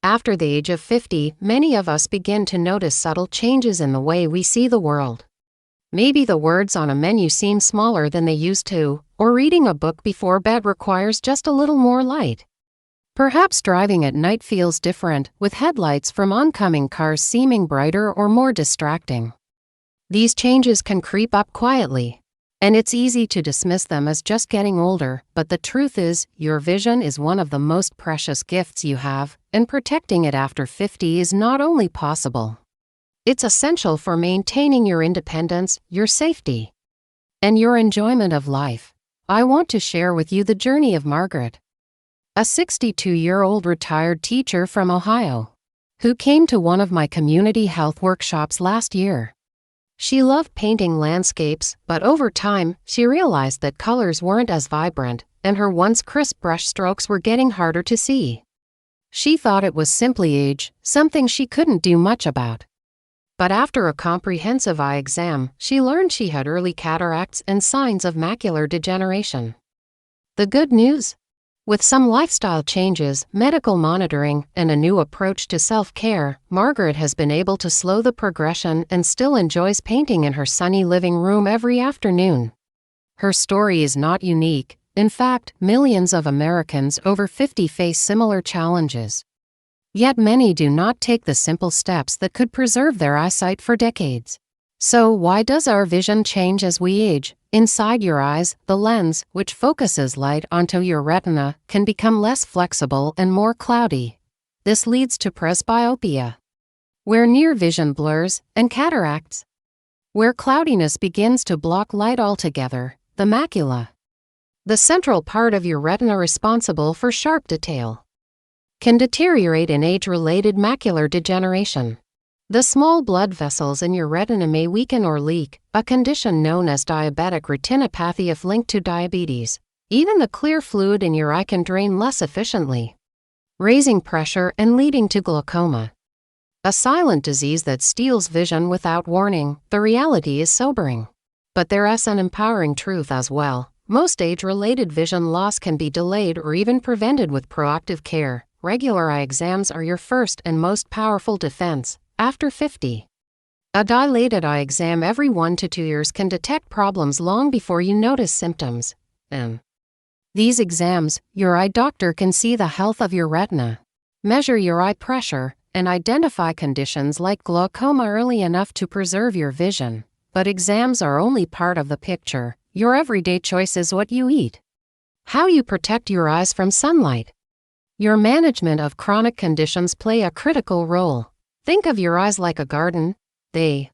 After the age of 50, many of us begin to notice subtle changes in the way we see the world. Maybe the words on a menu seem smaller than they used to, or reading a book before bed requires just a little more light. Perhaps driving at night feels different, with headlights from oncoming cars seeming brighter or more distracting. These changes can creep up quietly, and it's easy to dismiss them as just getting older, but the truth is, your vision is one of the most precious gifts you have, and protecting it after 50 is not only possible. It's essential for maintaining your independence, your safety, and your enjoyment of life. I want to share with you the journey of Margaret, a 62-year-old retired teacher from Ohio, who came to one of my community health workshops last year. She loved painting landscapes, but over time, she realized that colors weren't as vibrant, and her once crisp brush strokes were getting harder to see. She thought it was simply age, something she couldn't do much about. But after a comprehensive eye exam, she learned she had early cataracts and signs of macular degeneration. The good news? With some lifestyle changes, medical monitoring, and a new approach to self-care, Margaret has been able to slow the progression and still enjoys painting in her sunny living room every afternoon. Her story is not unique. In fact, millions of Americans over 50 face similar challenges. Yet many do not take the simple steps that could preserve their eyesight for decades. So why does our vision change as we age? Inside your eyes, the lens, which focuses light onto your retina, can become less flexible and more cloudy. This leads to presbyopia, where near vision blurs, and cataracts, where cloudiness begins to block light altogether. The macula, the central part of your retina responsible for sharp detail, can deteriorate in age-related macular degeneration. The small blood vessels in your retina may weaken or leak, a condition known as diabetic retinopathy if linked to diabetes. Even the clear fluid in your eye can drain less efficiently, raising pressure and leading to glaucoma, a silent disease that steals vision without warning. The reality is sobering, but there's an empowering truth as well. Most age-related vision loss can be delayed or even prevented with proactive care. Regular eye exams are your first and most powerful defense. After 50, a dilated eye exam every 1 to 2 years can detect problems long before you notice symptoms. In these exams, your eye doctor can see the health of your retina, measure your eye pressure, and identify conditions like glaucoma early enough to preserve your vision. But exams are only part of the picture. Your everyday choice is what you eat, how you protect your eyes from sunlight. Your management of chronic conditions play a critical role. Think of your eyes like a garden. They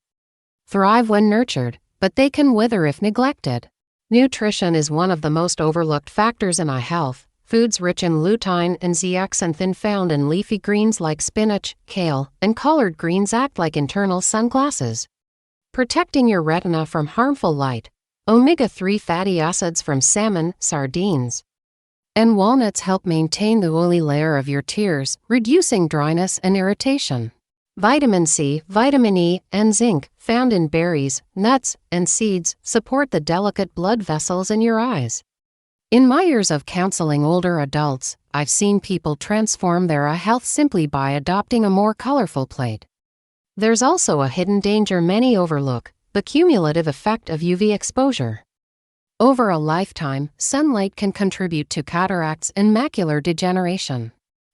thrive when nurtured, but they can wither if neglected. Nutrition is one of the most overlooked factors in eye health. Foods rich in lutein and zeaxanthin found in leafy greens like spinach, kale, and collard greens act like internal sunglasses, protecting your retina from harmful light. Omega-3 fatty acids from salmon, sardines, and walnuts help maintain the oily layer of your tears, reducing dryness and irritation. Vitamin C, vitamin E, and zinc, found in berries, nuts, and seeds, support the delicate blood vessels in your eyes. In my years of counseling older adults, I've seen people transform their eye health simply by adopting a more colorful plate. There's also a hidden danger many overlook: the cumulative effect of UV exposure. Over a lifetime, sunlight can contribute to cataracts and macular degeneration.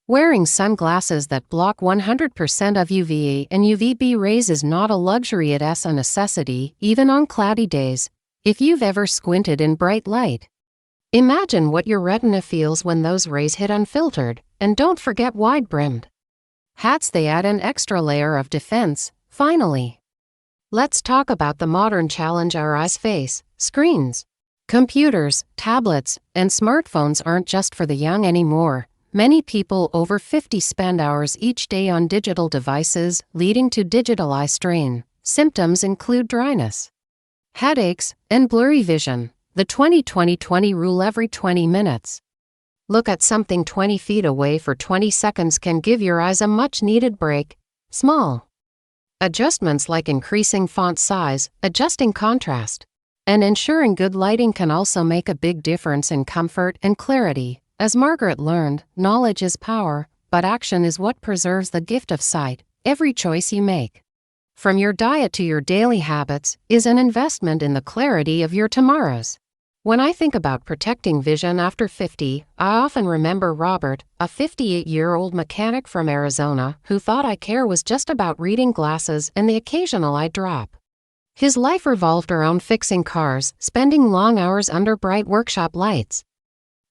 Wearing sunglasses that block 100% of UVA and UVB rays is not a luxury, it's a necessity, even on cloudy days. If you've ever squinted in bright light, imagine what your retina feels when those rays hit unfiltered. And don't forget wide-brimmed hats, they add an extra layer of defense. Finally, let's talk about the modern challenge our eyes face: screens. Computers, tablets, and smartphones aren't just for the young anymore. Many people over 50 spend hours each day on digital devices, leading to digital eye strain. Symptoms include dryness, headaches, and blurry vision. The 20-20-20 rule: every 20 minutes, look at something 20 feet away for 20 seconds can give your eyes a much-needed break. Small adjustments like increasing font size, adjusting contrast, and ensuring good lighting can also make a big difference in comfort and clarity. As Margaret learned, knowledge is power. but action is what preserves the gift of sight. Every choice you make, from your diet to your daily habits, is an investment in the clarity of your tomorrows. When I think about protecting vision after 50, I often remember Robert, a 58-year-old mechanic from Arizona who thought eye care was just about reading glasses and the occasional eye drop. His life revolved around fixing cars, spending long hours under bright workshop lights,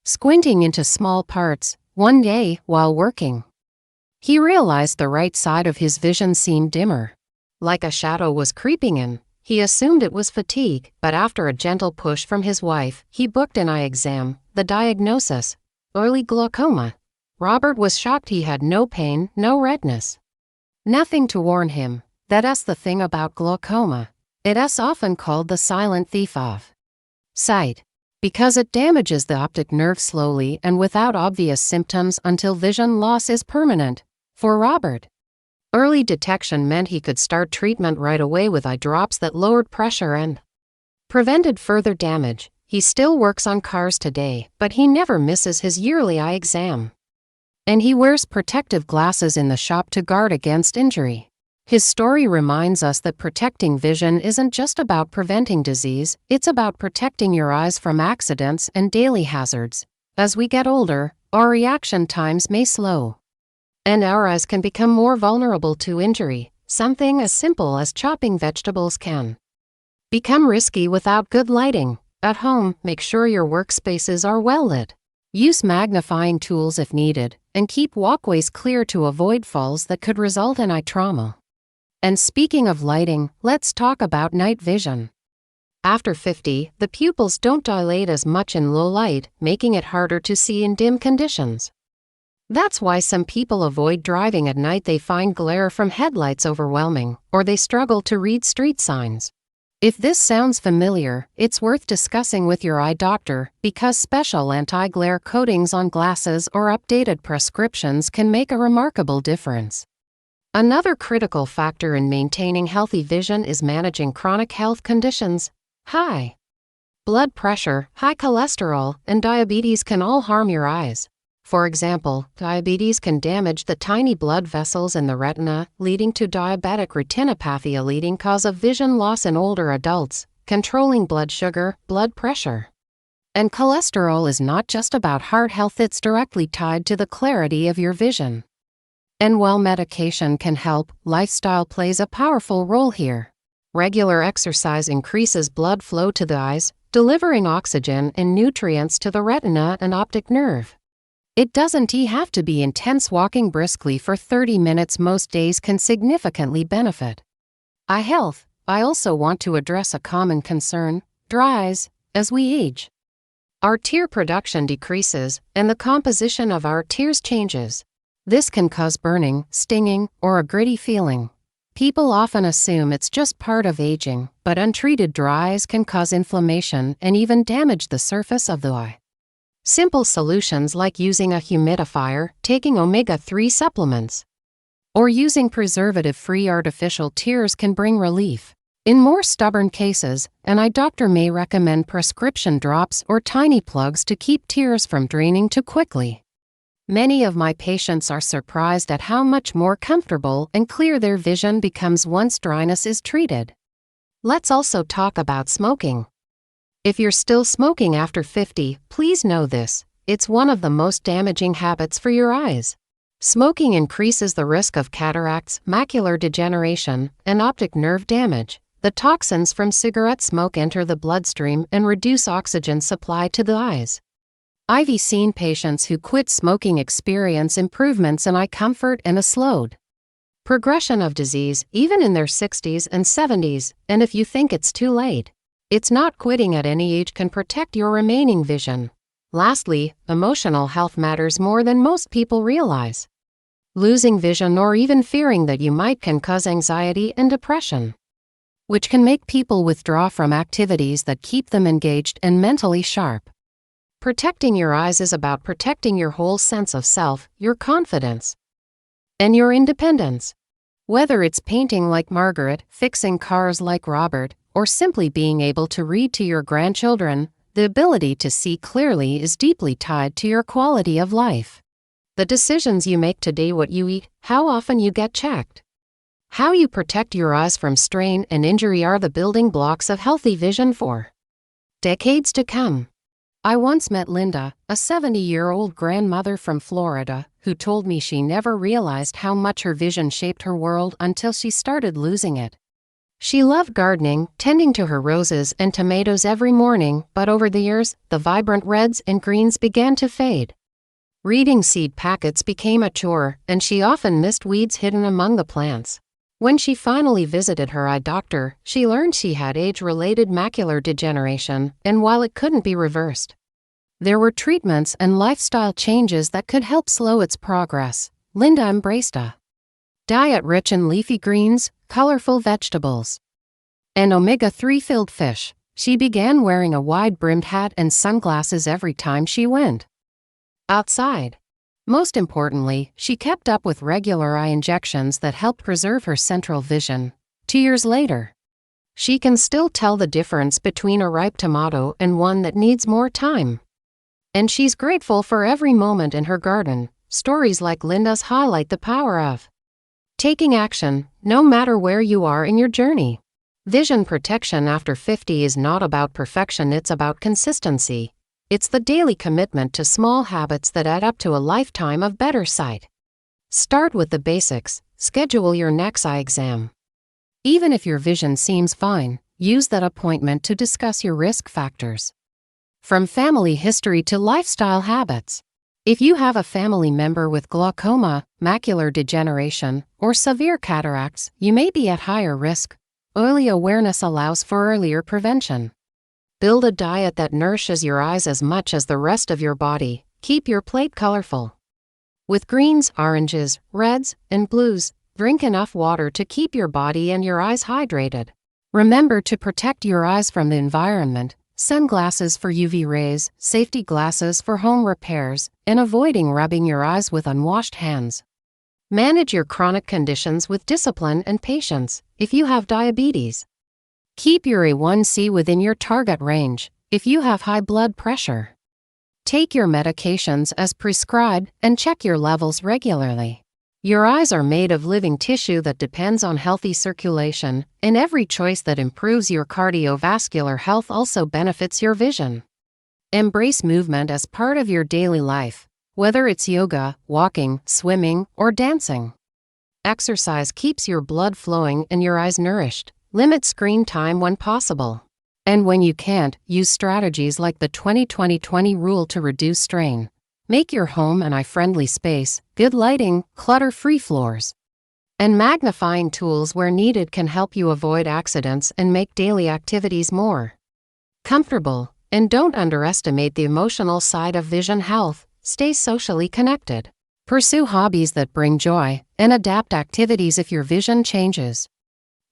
squinting into small parts. One day, while working, he realized the right side of his vision seemed dimmer, like a shadow was creeping in. He assumed it was fatigue, but after a gentle push from his wife, he booked an eye exam. The diagnosis: early glaucoma. Robert was shocked. He had no pain, no redness, nothing to warn him. That's the thing about glaucoma. It's often called the silent thief of sight, because it damages the optic nerve slowly and without obvious symptoms until vision loss is permanent. For Robert, early detection meant he could start treatment right away with eye drops that lowered pressure and prevented further damage. He still works on cars today, but he never misses his yearly eye exam. And he wears protective glasses in the shop to guard against injury. His story reminds us that protecting vision isn't just about preventing disease, it's about protecting your eyes from accidents and daily hazards. As we get older, our reaction times may slow, and our eyes can become more vulnerable to injury. Something as simple as chopping vegetables can become risky without good lighting. At home, make sure your workspaces are well lit. Use magnifying tools if needed, and keep walkways clear to avoid falls that could result in eye trauma. And speaking of lighting, let's talk about night vision. After 50, the pupils don't dilate as much in low light, making it harder to see in dim conditions. That's why some people avoid driving at night. They find glare from headlights overwhelming, or they struggle to read street signs. If this sounds familiar, it's worth discussing with your eye doctor, because special anti-glare coatings on glasses or updated prescriptions can make a remarkable difference. Another critical factor in maintaining healthy vision is managing chronic health conditions. High blood pressure, high cholesterol, and diabetes can all harm your eyes. For example, diabetes can damage the tiny blood vessels in the retina, leading to diabetic retinopathy, a leading cause of vision loss in older adults. Controlling blood sugar, blood pressure, and cholesterol is not just about heart health, it's directly tied to the clarity of your vision. And while medication can help, lifestyle plays a powerful role here. Regular exercise increases blood flow to the eyes, delivering oxygen and nutrients to the retina and optic nerve. It doesn't have to be intense. Walking briskly for 30 minutes most days can significantly benefit eye health. I also want to address a common concern: dry eyes. As we age, our tear production decreases, and the composition of our tears changes. This can cause burning, stinging, or a gritty feeling. People often assume it's just part of aging, but untreated dry eyes can cause inflammation and even damage the surface of the eye. Simple solutions like using a humidifier, taking omega-3 supplements, or using preservative-free artificial tears can bring relief. In more stubborn cases, an eye doctor may recommend prescription drops or tiny plugs to keep tears from draining too quickly. Many of my patients are surprised at how much more comfortable and clear their vision becomes once dryness is treated. Let's also talk about smoking. If you're still smoking after 50, please know this: it's one of the most damaging habits for your eyes. Smoking increases the risk of cataracts, macular degeneration, and optic nerve damage. The toxins from cigarette smoke enter the bloodstream and reduce oxygen supply to the eyes. I've seen patients who quit smoking experience improvements in eye comfort and a slowed progression of disease, even in their 60s and 70s. And if you think it's too late, it's not. Quitting at any age can protect your remaining vision. Lastly, emotional health matters more than most people realize. Losing vision or even fearing that you might can cause anxiety and depression, which can make people withdraw from activities that keep them engaged and mentally sharp. Protecting your eyes is about protecting your whole sense of self, your confidence, and your independence. Whether it's painting like Margaret, fixing cars like Robert, or simply being able to read to your grandchildren, the ability to see clearly is deeply tied to your quality of life. The decisions you make today, what you eat, how often you get checked, how you protect your eyes from strain and injury are the building blocks of healthy vision for decades to come. I once met Linda, a 70-year-old grandmother from Florida, who told me she never realized how much her vision shaped her world until she started losing it. She loved gardening, tending to her roses and tomatoes every morning, but over the years, the vibrant reds and greens began to fade. Reading seed packets became a chore, and she often missed weeds hidden among the plants. When she finally visited her eye doctor, she learned she had age-related macular degeneration, and while it couldn't be reversed, there were treatments and lifestyle changes that could help slow its progress. Linda embraced a diet rich in leafy greens, colorful vegetables, and omega-3 filled fish. She began wearing a wide-brimmed hat and sunglasses every time she went outside. Most importantly, she kept up with regular eye injections that helped preserve her central vision. 2 years later, she can still tell the difference between a ripe tomato and one that needs more time. And she's grateful for every moment in her garden. Stories like Linda's highlight the power of taking action, no matter where you are in your journey. Vision protection after 50 is not about perfection, it's about consistency. It's the daily commitment to small habits that add up to a lifetime of better sight. Start with the basics. Schedule your next eye exam. Even if your vision seems fine, use that appointment to discuss your risk factors. From family history to lifestyle habits. If you have a family member with glaucoma, macular degeneration, or severe cataracts, you may be at higher risk. Early awareness allows for earlier prevention. Build a diet that nourishes your eyes as much as the rest of your body. Keep your plate colorful with greens, oranges, reds, and blues. Drink enough water to keep your body and your eyes hydrated. Remember to protect your eyes from the environment. Sunglasses for UV rays, safety glasses for home repairs, and avoiding rubbing your eyes with unwashed hands. Manage your chronic conditions with discipline and patience. If you have diabetes, keep your A1C within your target range. If you have high blood pressure, take your medications as prescribed and check your levels regularly. Your eyes are made of living tissue that depends on healthy circulation, and every choice that improves your cardiovascular health also benefits your vision. Embrace movement as part of your daily life, whether it's yoga, walking, swimming, or dancing. Exercise keeps your blood flowing and your eyes nourished. Limit screen time when possible. And when you can't, use strategies like the 20-20-20 rule to reduce strain. Make your home an eye-friendly space. Good lighting, clutter-free floors, and magnifying tools where needed can help you avoid accidents and make daily activities more comfortable. And don't underestimate the emotional side of vision health. Stay socially connected. Pursue hobbies that bring joy, and adapt activities if your vision changes.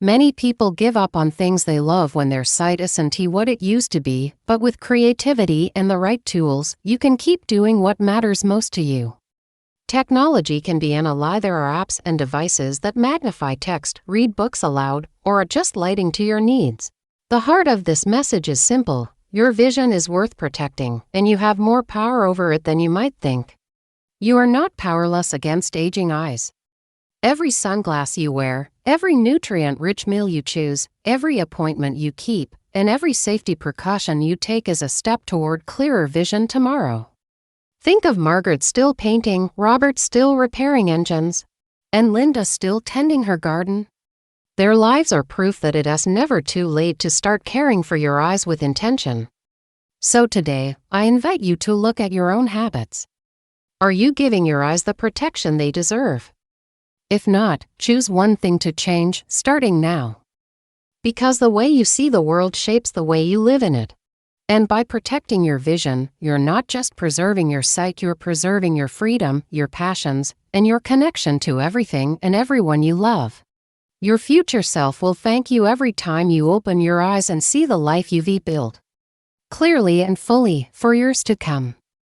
Many people give up on things they love when their sight isn't what it used to be, but with creativity and the right tools, you can keep doing what matters most to you. Technology can be an ally. There are apps and devices that magnify text, read books aloud, or adjust lighting to your needs. The heart of this message is simple. Your vision is worth protecting, and you have more power over it than you might think. You are not powerless against aging eyes. Every sunglass you wear, every nutrient-rich meal you choose, every appointment you keep, and every safety precaution you take is a step toward clearer vision tomorrow. Think of Margaret still painting, Robert still repairing engines, and Linda still tending her garden. Their lives are proof that it is never too late to start caring for your eyes with intention. So today, I invite you to look at your own habits. Are you giving your eyes the protection they deserve? If not, choose one thing to change, starting now. Because the way you see the world shapes the way you live in it. And by protecting your vision, you're not just preserving your sight, you're preserving your freedom, your passions, and your connection to everything and everyone you love. Your future self will thank you every time you open your eyes and see the life you've built clearly and fully for years to come.